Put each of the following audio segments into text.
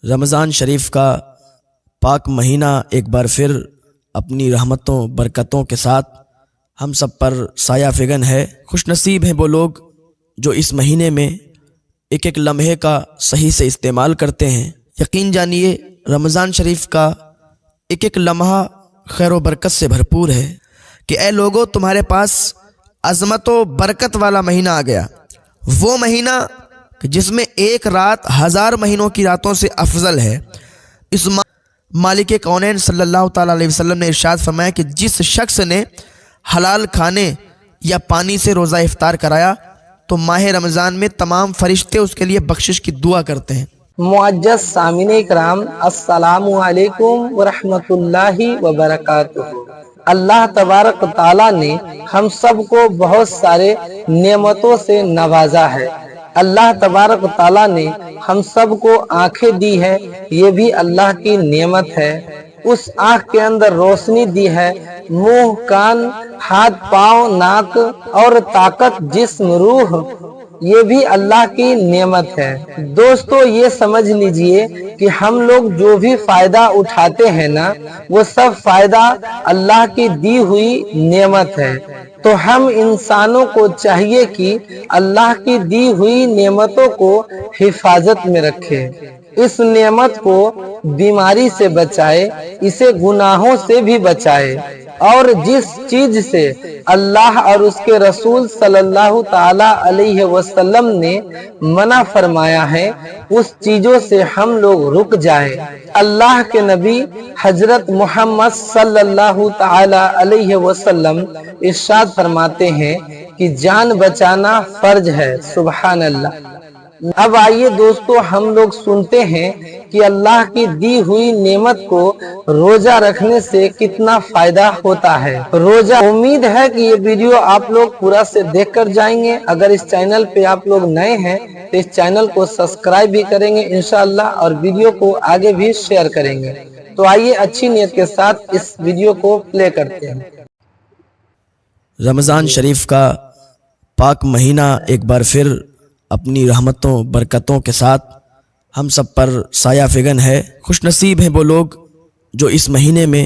رمضان شریف کا پاک مہینہ ایک بار پھر اپنی رحمتوں برکتوں کے ساتھ ہم سب پر سایہ فگن ہے۔ خوش نصیب ہیں وہ لوگ جو اس مہینے میں ایک ایک لمحے کا صحیح سے استعمال کرتے ہیں۔ یقین جانیے رمضان شریف کا ایک ایک لمحہ خیر و برکت سے بھرپور ہے کہ اے لوگوں، تمہارے پاس عظمت و برکت والا مہینہ آ گیا، وہ مہینہ جس میں ایک رات 1000 مہینوں کی راتوں سے افضل ہے۔ اس مالک کونین صلی اللہ تعالیٰ علیہ وسلم نے ارشاد فرمایا کہ جس شخص نے حلال کھانے یا پانی سے روزہ افطار کرایا تو ماہ رمضان میں تمام فرشتے اس کے لیے بخشش کی دعا کرتے ہیں۔ معزز سامعین اکرام، السلام علیکم ورحمۃ اللہ وبرکاتہ۔ اللہ تبارک تعالیٰ نے ہم سب کو بہت سارے نعمتوں سے نوازا ہے۔ اللہ تبارک تعالیٰ نے ہم سب کو آنکھیں دی ہے، یہ بھی اللہ کی نعمت ہے۔ اس آنکھ کے اندر روشنی دی ہے، منہ، کان، ہاتھ، پاؤں، ناک اور طاقت، جسم، روح، یہ بھی اللہ کی نعمت ہے۔ دوستو، یہ سمجھ لیجئے کہ ہم لوگ جو بھی فائدہ اٹھاتے ہیں نا، وہ سب فائدہ اللہ کی دی ہوئی نعمت ہے۔ تو ہم انسانوں کو چاہیے کہ اللہ کی دی ہوئی نعمتوں کو حفاظت میں رکھے، اس نعمت کو بیماری سے بچائے، اسے گناہوں سے بھی بچائے، اور جس چیز سے اللہ اور اس کے رسول صلی اللہ تعالی علیہ وسلم نے منع فرمایا ہے، اس چیزوں سے ہم لوگ رک جائیں۔ اللہ کے نبی حضرت محمد صلی اللہ تعالی علیہ وسلم ارشاد فرماتے ہیں کہ جان بچانا فرض ہے۔ سبحان اللہ۔ اب آئیے دوستو، ہم لوگ سنتے ہیں کہ اللہ کی دی ہوئی نعمت کو روزہ رکھنے سے کتنا فائدہ ہوتا ہے۔ روزہ، امید ہے کہ یہ ویڈیو آپ لوگ پورا سے دیکھ کر جائیں گے۔ اگر اس چینل پہ آپ لوگ نئے ہیں تو اس چینل کو سبسکرائب بھی کریں گے انشاءاللہ، اور ویڈیو کو آگے بھی شیئر کریں گے۔ تو آئیے اچھی نیت کے ساتھ اس ویڈیو کو پلے کرتے ہیں۔ رمضان شریف کا پاک مہینہ ایک بار پھر اپنی رحمتوں برکتوں کے ساتھ ہم سب پر سایہ فگن ہے۔ خوش نصیب ہیں وہ لوگ جو اس مہینے میں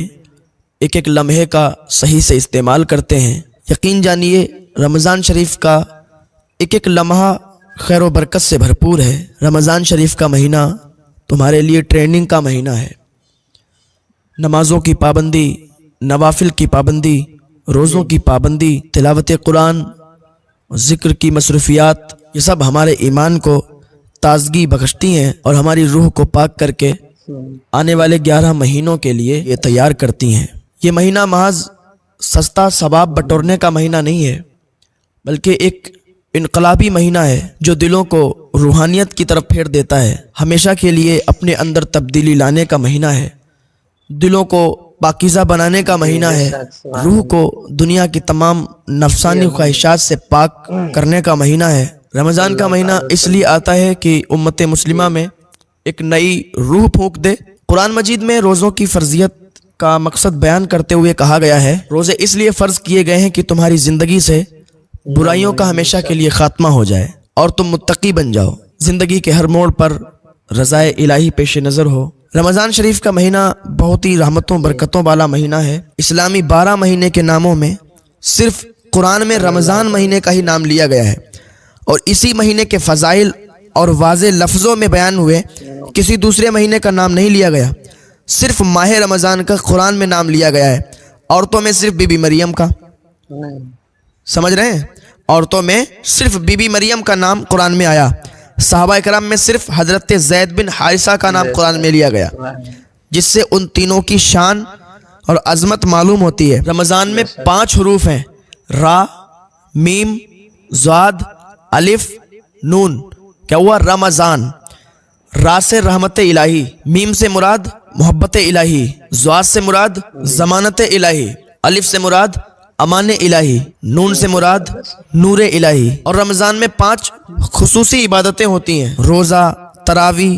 ایک ایک لمحے کا صحیح سے استعمال کرتے ہیں۔ یقین جانیے رمضان شریف کا ایک ایک لمحہ خیر و برکت سے بھرپور ہے۔ رمضان شریف کا مہینہ تمہارے لیے ٹریننگ کا مہینہ ہے۔ نمازوں کی پابندی، نوافل کی پابندی، روزوں کی پابندی، تلاوت قرآن، ذکر کی مصروفیات، یہ سب ہمارے ایمان کو تازگی بخشتی ہیں اور ہماری روح کو پاک کر کے آنے والے 11 مہینوں کے لیے یہ تیار کرتی ہیں۔ یہ مہینہ محض سستا ثواب بٹورنے کا مہینہ نہیں ہے، بلکہ ایک انقلابی مہینہ ہے جو دلوں کو روحانیت کی طرف پھیر دیتا ہے۔ ہمیشہ کے لیے اپنے اندر تبدیلی لانے کا مہینہ ہے، دلوں کو پاکیزہ بنانے کا مہینہ ہے، روح کو دنیا کی تمام نفسانی خواہشات سے پاک کرنے کا مہینہ ہے۔ رمضان کا مہینہ اس لیے آتا ہے کہ امت مسلمہ میں ایک نئی روح پھونک دے۔ قرآن مجید میں روزوں کی فرضیت کا مقصد بیان کرتے ہوئے کہا گیا ہے، روزے اس لیے فرض کیے گئے ہیں کہ تمہاری زندگی سے برائیوں کا ہمیشہ کے لیے خاتمہ ہو جائے اور تم متقی بن جاؤ، زندگی کے ہر موڑ پر رضائے الہی پیش نظر ہو۔ رمضان شریف کا مہینہ بہت ہی رحمتوں برکتوں والا مہینہ ہے۔ اسلامی 12 مہینے کے ناموں میں صرف قرآن میں رمضان مہینے کا ہی نام لیا گیا ہے، اور اسی مہینے کے فضائل اور واضح لفظوں میں بیان ہوئے، کسی دوسرے مہینے کا نام نہیں لیا گیا۔ صرف ماہ رمضان کا قرآن میں نام لیا گیا ہے۔ عورتوں میں صرف بی بی مریم کا، سمجھ رہے ہیں؟ عورتوں میں صرف بی بی مریم کا نام قرآن میں آیا۔ صحابہ کرام میں صرف حضرت زید بن حارثہ کا نام قرآن میں لیا گیا، جس سے ان تینوں کی شان اور عظمت معلوم ہوتی ہے۔ رمضان میں 5 حروف ہیں، را، میم، ضاد، الف، نون۔ کیا ہوا؟ رمضان۔ را سے رحمت الہی، میم سے مراد محبت الہی، ضاد سے مراد ضمانت الہی، الف سے مراد امان الہی، نون سے مراد نور الہی۔ اور رمضان میں 5 خصوصی عبادتیں ہوتی ہیں: روزہ، تراویح،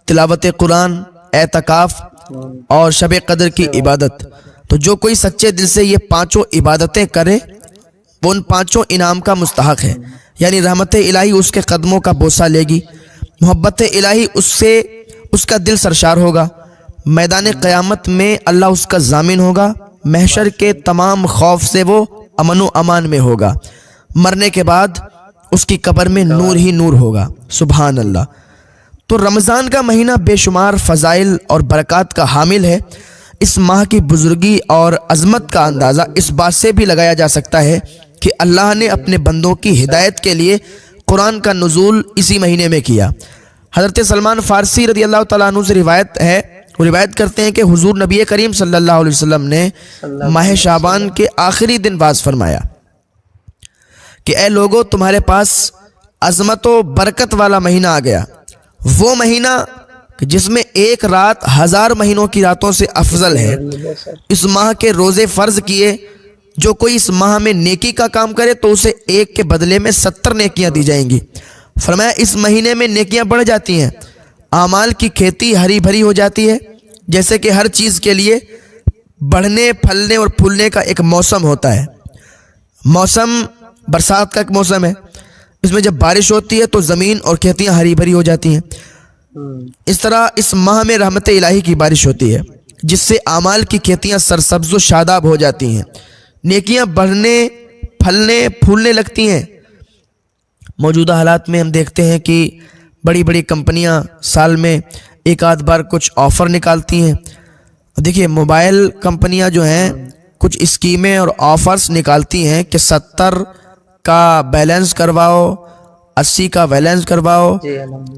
تلاوت قرآن، اعتکاف اور شب قدر کی عبادت۔ تو جو کوئی سچے دل سے یہ 5 عبادتیں کرے وہ ان 5 انعام کا مستحق ہے، یعنی رحمت الہی اس کے قدموں کا بوسہ لے گی، محبت الہی اس سے اس کا دل سرشار ہوگا، میدان قیامت میں اللہ اس کا ضامن ہوگا، محشر کے تمام خوف سے وہ امن و امان میں ہوگا، مرنے کے بعد اس کی قبر میں نور ہی نور ہوگا۔ سبحان اللہ۔ تو رمضان کا مہینہ بے شمار فضائل اور برکات کا حامل ہے۔ اس ماہ کی بزرگی اور عظمت کا اندازہ اس بات سے بھی لگایا جا سکتا ہے کہ اللہ نے اپنے بندوں کی ہدایت کے لیے قرآن کا نزول اسی مہینے میں کیا۔ حضرت سلمان فارسی رضی اللہ تعالیٰ عنہ سے روایت ہے، وہ روایت کرتے ہیں کہ حضور نبی کریم صلی اللہ علیہ وسلم نے ماہ شعبان کے آخری دن واعظ فرمایا کہ اے لوگو، تمہارے پاس عظمت و برکت والا مہینہ آ گیا، وہ مہینہ جس میں ایک رات 1000 مہینوں کی راتوں سے افضل ہے۔ اس ماہ کے روزے فرض کیے، جو کوئی اس ماہ میں نیکی کا کام کرے تو اسے ایک کے بدلے میں 70 نیکیاں دی جائیں گی۔ فرمایا اس مہینے میں نیکیاں بڑھ جاتی ہیں، اعمال کی کھیتی ہری بھری ہو جاتی ہے، جیسے کہ ہر چیز کے لیے بڑھنے پھلنے اور پھولنے کا ایک موسم ہوتا ہے۔ موسم برسات کا ایک موسم ہے، اس میں جب بارش ہوتی ہے تو زمین اور کھیتیاں ہری بھری ہو جاتی ہیں۔ اس طرح اس ماہ میں رحمت الہی کی بارش ہوتی ہے، جس سے اعمال کی کھیتیاں سرسبز و شاداب ہو جاتی ہیں، نیکیاں بڑھنے پھلنے پھولنے لگتی ہیں۔ موجودہ حالات میں ہم دیکھتے ہیں کہ بڑی بڑی کمپنیاں سال میں ایک آدھ بار کچھ آفر نکالتی ہیں۔ دیکھیے موبائل کمپنیاں جو ہیں کچھ اسکیمیں اور آفرز نکالتی ہیں کہ 70 کا بیلنس کرواؤ، 80 کا بیلنس کرواؤ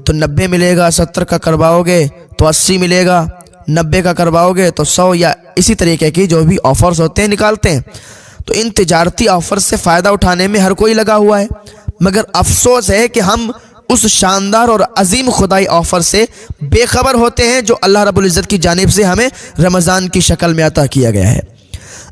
تو 90 ملے گا، 70 کا کرواؤ گے تو 80 ملے گا، 90 کا کرواؤ گے تو 100، یا اسی طریقے کی جو بھی آفرز ہوتے ہیں نکالتے ہیں۔ تو ان تجارتی آفر سے فائدہ اٹھانے میں ہر کوئی لگا ہوا ہے، مگر افسوس ہے کہ ہم اس شاندار اور عظیم خدائی آفر سے بے خبر ہوتے ہیں جو اللہ رب العزت کی جانب سے ہمیں رمضان کی شکل میں عطا کیا گیا ہے۔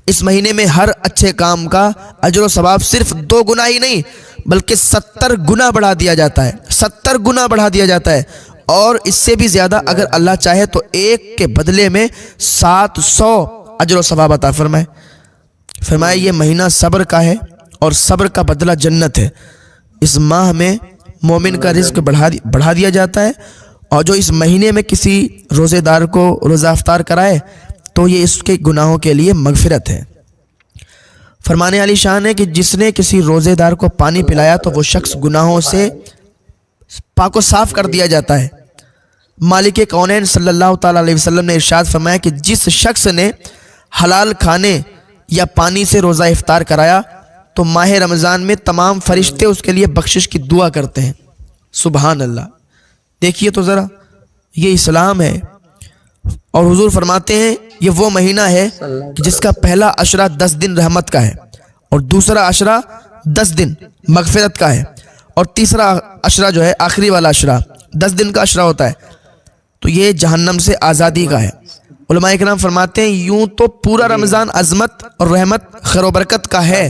اس مہینے میں ہر اچھے کام کا اجر و ثواب صرف 2 گنا ہی نہیں بلکہ 70 گنا بڑھا دیا جاتا ہے، 70 گنا بڑھا دیا جاتا ہے، اور اس سے بھی زیادہ اگر اللہ چاہے تو ایک کے بدلے میں 700 اجر و ثواب عطا فرمائے۔ فرمائے یہ مہینہ صبر کا ہے اور صبر کا بدلہ جنت ہے۔ اس ماہ میں مومن کا رزق بڑھا دیا جاتا ہے، اور جو اس مہینے میں کسی روزے دار کو روزہ افطار کرائے تو یہ اس کے گناہوں کے لیے مغفرت ہے۔ فرمانے علی شان ہے کہ جس نے کسی روزے دار کو پانی پلایا تو وہ شخص گناہوں سے پاک و صاف کر دیا جاتا ہے۔ مالک کونین صلی اللہ تعالیٰ علیہ وسلم نے ارشاد فرمایا کہ جس شخص نے حلال کھانے یا پانی سے روزہ افطار کرایا تو ماہ رمضان میں تمام فرشتے اس کے لیے بخشش کی دعا کرتے ہیں۔ سبحان اللہ۔ دیکھیے تو ذرا، یہ اسلام ہے۔ اور حضور فرماتے ہیں یہ وہ مہینہ ہے جس کا پہلا عشرہ 10 دن رحمت کا ہے، اور دوسرا عشرہ 10 دن مغفرت کا ہے، اور تیسرا عشرہ جو ہے آخری والا عشرہ 10 دن کا عشرہ ہوتا ہے تو یہ جہنم سے آزادی کا ہے۔ علماء کرام فرماتے ہیں یوں تو پورا رمضان عظمت اور رحمت خیر و برکت کا ہے،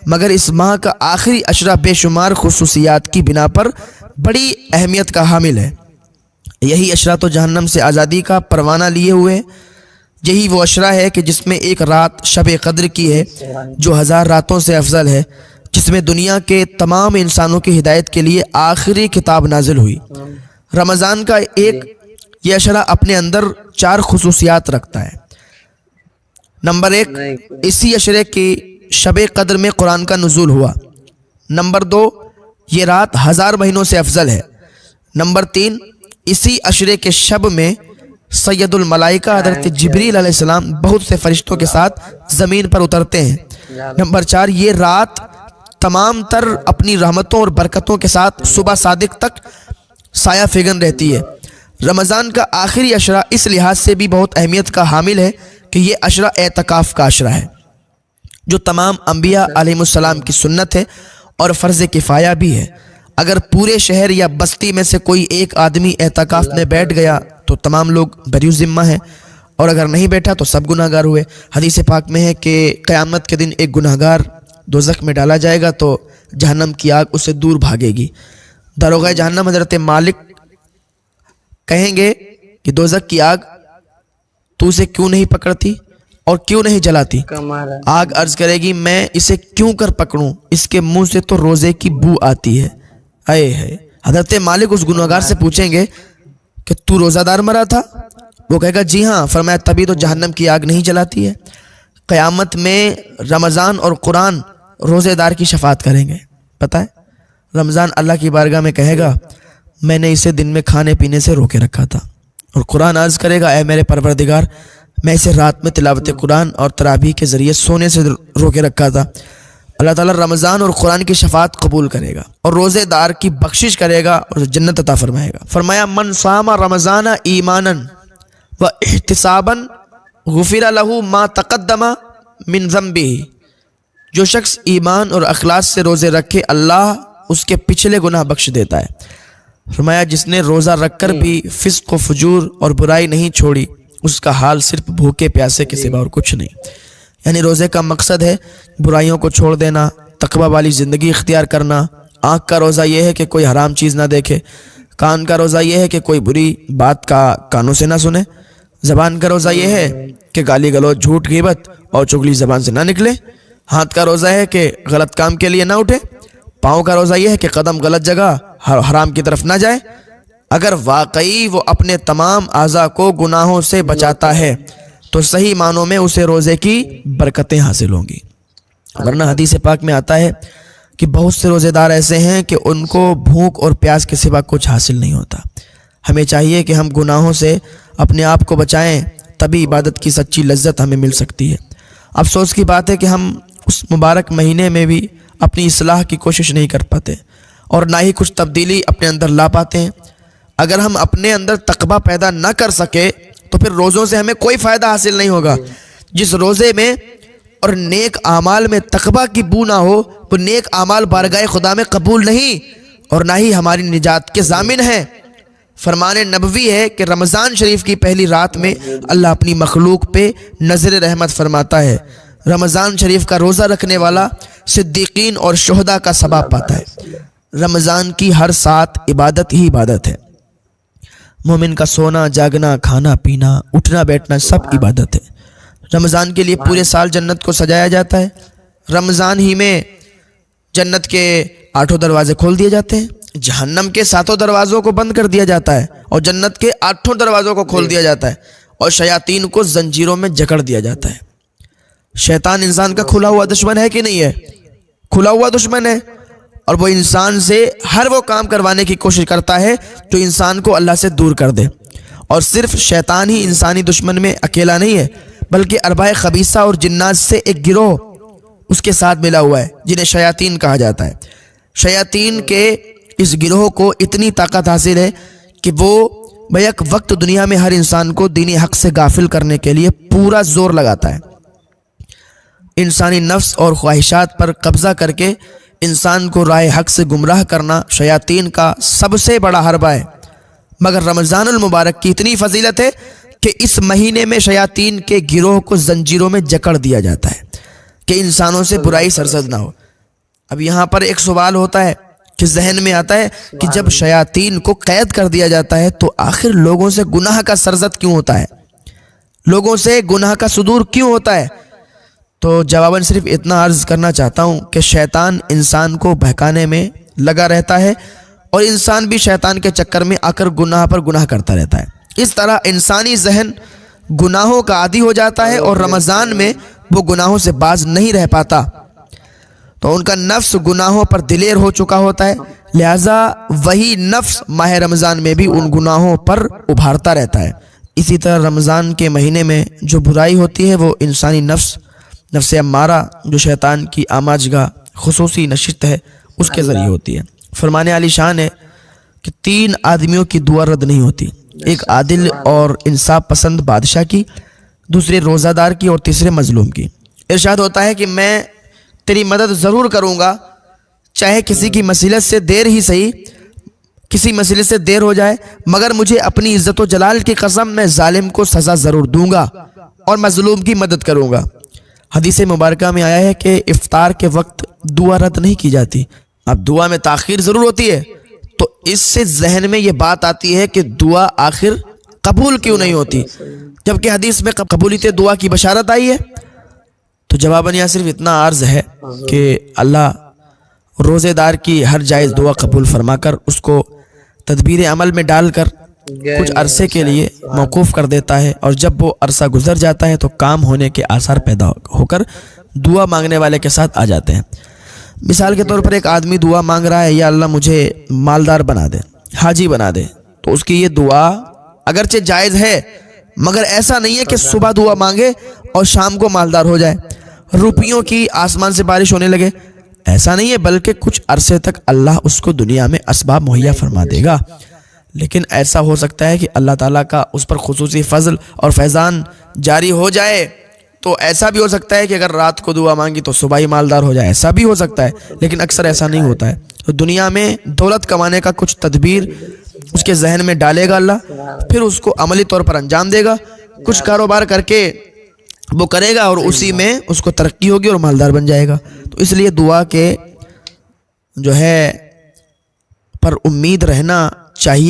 مگر اس ماہ کا آخری عشرہ بے شمار خصوصیات کی بنا پر بڑی اہمیت کا حامل ہے۔ یہی عشرہ تو جہنم سے آزادی کا پروانہ لیے ہوئے، یہی وہ عشرہ ہے کہ جس میں ایک رات شب قدر کی ہے جو 1000 راتوں سے افضل ہے، جس میں دنیا کے تمام انسانوں کی ہدایت کے لیے آخری کتاب نازل ہوئی۔ رمضان کا یہ عشرہ اپنے اندر 4 خصوصیات رکھتا ہے۔ نمبر 1، اسی عشرے کی شب قدر میں قرآن کا نزول ہوا۔ نمبر 2، یہ رات 1000 مہینوں سے افضل ہے۔ نمبر 3، اسی عشرے کے شب میں سید الملائکہ حضرت جبریل علیہ السلام بہت سے فرشتوں کے ساتھ زمین پر اترتے ہیں۔ نمبر 4، یہ رات تمام تر اپنی رحمتوں اور برکتوں کے ساتھ صبح صادق تک سایہ فگن رہتی ہے۔ رمضان کا آخری عشرہ اس لحاظ سے بھی بہت اہمیت کا حامل ہے کہ یہ عشرہ اعتکاف کا عشرہ ہے، جو تمام انبیاء علیہ السلام کی سنت ہے اور فرض کفایہ بھی ہے۔ اگر پورے شہر یا بستی میں سے کوئی ایک آدمی اعتکاف میں بیٹھ گیا تو تمام لوگ بری ذمہ ہیں، اور اگر نہیں بیٹھا تو سب گناہ گار ہوئے۔ حدیث پاک میں ہے کہ قیامت کے دن ایک گناہ گار دوزخ میں ڈالا جائے گا تو جہنم کی آگ اسے دور بھاگے گی۔ داروغہ جہنم حضرت مالک کہیں گے کہ دوزخ کی آگ تو اسے کیوں نہیں پکڑتی اور کیوں نہیں جلاتی؟ آگ عرض کرے گی میں اسے کیوں کر پکڑوں، اس کے منہ سے تو روزے کی بو آتی ہے۔ اے ہے حضرت مالک اس گنہگار سے پوچھیں گے کہ تو روزہ دار مرا تھا؟ وہ کہے گا جی ہاں۔ فرمایا تبھی تو جہنم کی آگ نہیں جلاتی ہے۔ قیامت میں رمضان اور قرآن روزے دار کی شفاعت کریں گے۔ پتہ ہے رمضان اللہ کی بارگاہ میں کہے گا میں نے اسے دن میں کھانے پینے سے روکے رکھا تھا، اور قرآن عرض کرے گا اے میرے پروردگار میں اسے رات میں تلاوت قرآن اور تراویح کے ذریعے سونے سے روکے رکھا تھا۔ اللہ تعالیٰ رمضان اور قرآن کی شفاعت قبول کرے گا اور روزے دار کی بخشش کرے گا اور جنت عطا فرمائے گا۔ فرمایا من صام رمضان ایمانا و احتسابا غفر له ما تقدم من ذنبہ، جو شخص ایمان اور اخلاص سے روزے رکھے اللہ اس کے پچھلے گناہ بخش دیتا ہے۔ فرمایا جس نے روزہ رکھ کر بھی فسق و فجور اور برائی نہیں چھوڑی اس کا حال صرف بھوکے پیاسے کے سوا اور کچھ نہیں۔ یعنی روزے کا مقصد ہے برائیوں کو چھوڑ دینا، تقوی والی زندگی اختیار کرنا۔ آنکھ کا روزہ یہ ہے کہ کوئی حرام چیز نہ دیکھے، کان کا روزہ یہ ہے کہ کوئی بری بات کا کانوں سے نہ سنے، زبان کا روزہ یہ ہے کہ گالی گلوچ جھوٹ غیبت اور چغلی زبان سے نہ نکلے، ہاتھ کا روزہ ہے کہ غلط کام کے لیے نہ اٹھے، پاؤں کا روزہ یہ ہے کہ قدم غلط جگہ حرام کی طرف نہ جائے۔ اگر واقعی وہ اپنے تمام اعضاء کو گناہوں سے بچاتا ہے تو صحیح معنوں میں اسے روزے کی برکتیں حاصل ہوں گی۔ ورنہ حدیث پاک میں آتا ہے کہ بہت سے روزے دار ایسے ہیں کہ ان کو بھوک اور پیاس کے سوا کچھ حاصل نہیں ہوتا۔ ہمیں چاہیے کہ ہم گناہوں سے اپنے آپ کو بچائیں، تبھی عبادت کی سچی لذت ہمیں مل سکتی ہے۔ افسوس کی بات ہے کہ ہم اس مبارک مہینے میں بھی اپنی اصلاح کی کوشش نہیں کر پاتے اور نہ ہی کچھ تبدیلی اپنے اندر لا پاتے ہیں۔ اگر ہم اپنے اندر تقویٰ پیدا نہ کر سکے تو پھر روزوں سے ہمیں کوئی فائدہ حاصل نہیں ہوگا۔ جس روزے میں اور نیک اعمال میں تقویٰ کی بو نہ ہو وہ نیک اعمال بارگاہ خدا میں قبول نہیں اور نہ ہی ہماری نجات کے ضامن ہیں۔ فرمان نبوی ہے کہ رمضان شریف کی پہلی رات میں اللہ اپنی مخلوق پہ نظر رحمت فرماتا ہے۔ رمضان شریف کا روزہ رکھنے والا صدیقین اور شہداء کا ثواب پاتا ہے۔ رمضان کی ہر ساتھ عبادت ہی عبادت ہے۔ مومن کا سونا جاگنا کھانا پینا اٹھنا بیٹھنا سب عبادت ہے۔ رمضان کے لیے پورے سال جنت کو سجایا جاتا ہے۔ رمضان ہی میں جنت کے 8 دروازے کھول دیے جاتے ہیں، جہنم کے 7 دروازوں کو بند کر دیا جاتا ہے اور جنت کے 8 دروازوں کو کھول دیا جاتا ہے اور شیاطین کو زنجیروں میں جکڑ دیا جاتا ہے۔ شیطان انسان کا کھلا ہوا دشمن ہے کہ نہیں ہے؟ کھلا ہوا دشمن ہے، اور وہ انسان سے ہر وہ کام کروانے کی کوشش کرتا ہے جو انسان کو اللہ سے دور کر دے۔ اور صرف شیطان ہی انسانی دشمن میں اکیلا نہیں ہے بلکہ ارباب خبیثہ اور جنات سے ایک گروہ اس کے ساتھ ملا ہوا ہے جنہیں شیاطین کہا جاتا ہے۔ شیاطین کے اس گروہ کو اتنی طاقت حاصل ہے کہ وہ بیک وقت دنیا میں ہر انسان کو دینی حق سے غافل کرنے کے لیے پورا زور لگاتا ہے۔ انسانی نفس اور خواہشات پر قبضہ کر کے انسان کو راہ حق سے گمراہ کرنا شیاطین کا سب سے بڑا حربہ ہے۔ مگر رمضان المبارک کی اتنی فضیلت ہے کہ اس مہینے میں شیاطین کے گروہ کو زنجیروں میں جکڑ دیا جاتا ہے کہ انسانوں سے برائی سرزد نہ ہو۔ اب یہاں پر ایک سوال ہوتا ہے کہ ذہن میں آتا ہے کہ جب شیاطین کو قید کر دیا جاتا ہے تو آخر لوگوں سے گناہ کا سرزد کیوں ہوتا ہے؟ لوگوں سے گناہ کا صدور کیوں ہوتا ہے؟ تو جواباً صرف اتنا عرض کرنا چاہتا ہوں کہ شیطان انسان کو بہکانے میں لگا رہتا ہے اور انسان بھی شیطان کے چکر میں آ کر گناہ پر گناہ کرتا رہتا ہے۔ اس طرح انسانی ذہن گناہوں کا عادی ہو جاتا ہے اور رمضان میں وہ گناہوں سے باز نہیں رہ پاتا، تو ان کا نفس گناہوں پر دلیر ہو چکا ہوتا ہے، لہٰذا وہی نفس ماہ رمضان میں بھی ان گناہوں پر ابھارتا رہتا ہے۔ اسی طرح رمضان کے مہینے میں جو برائی ہوتی ہے وہ انسانی نفس امارہ جو شیطان کی آماجگاہ خصوصی نشست ہے اس کے ذریعے ہوتی ہے۔ فرمان عالی شان ہے کہ 3 آدمیوں کی دعا رد نہیں ہوتی، ایک عادل اور انصاف پسند بادشاہ کی، دوسرے روزہ دار کی اور تیسرے مظلوم کی۔ ارشاد ہوتا ہے کہ میں تیری مدد ضرور کروں گا، چاہے کسی کی مصیبت سے دیر ہی صحیح، کسی مسئلے سے دیر ہو جائے، مگر مجھے اپنی عزت و جلال کی قسم میں ظالم کو سزا ضرور دوں گا اور مظلوم کی مدد کروں گا۔ حدیث مبارکہ میں آیا ہے کہ افطار کے وقت دعا رد نہیں کی جاتی، اب دعا میں تاخیر ضرور ہوتی ہے، تو اس سے ذہن میں یہ بات آتی ہے کہ دعا آخر قبول کیوں نہیں ہوتی جبکہ حدیث میں قبولیت دعا کی بشارت آئی ہے؟ تو جواباً یہاں صرف اتنا عرض ہے کہ اللہ روزے دار کی ہر جائز دعا قبول فرما کر اس کو تدبیر عمل میں ڈال کر کچھ عرصے کے لیے موقوف کر دیتا ہے، اور جب وہ عرصہ گزر جاتا ہے تو کام ہونے کے آثار پیدا ہو کر دعا مانگنے والے کے ساتھ آ جاتے ہیں۔ مثال کے طور پر ایک آدمی دعا مانگ رہا ہے، یا اللہ مجھے مالدار بنا دے، حاجی بنا دے، تو اس کی یہ دعا اگرچہ جائز ہے، مگر ایسا نہیں ہے کہ صبح دعا مانگے اور شام کو مالدار ہو جائے، روپیوں کی آسمان سے بارش ہونے لگے، ایسا نہیں ہے، بلکہ کچھ عرصے تک اللہ اس کو دنیا میں اسباب مہیا فرما دے گا۔ لیکن ایسا ہو سکتا ہے کہ اللہ تعالیٰ کا اس پر خصوصی فضل اور فیضان جاری ہو جائے، تو ایسا بھی ہو سکتا ہے کہ اگر رات کو دعا مانگی تو صبح ہی مالدار ہو جائے، ایسا بھی ہو سکتا ہے، لیکن اکثر ایسا نہیں ہوتا ہے۔ تو دنیا میں دولت کمانے کا کچھ تدبیر اس کے ذہن میں ڈالے گا اللہ، پھر اس کو عملی طور پر انجام دے گا، کچھ کاروبار کر کے وہ کرے گا اور اسی میں اس کو ترقی ہوگی اور مالدار بن جائے گا۔ تو اس لیے دعا کے جو ہے پر امید رہنا چاہیے۔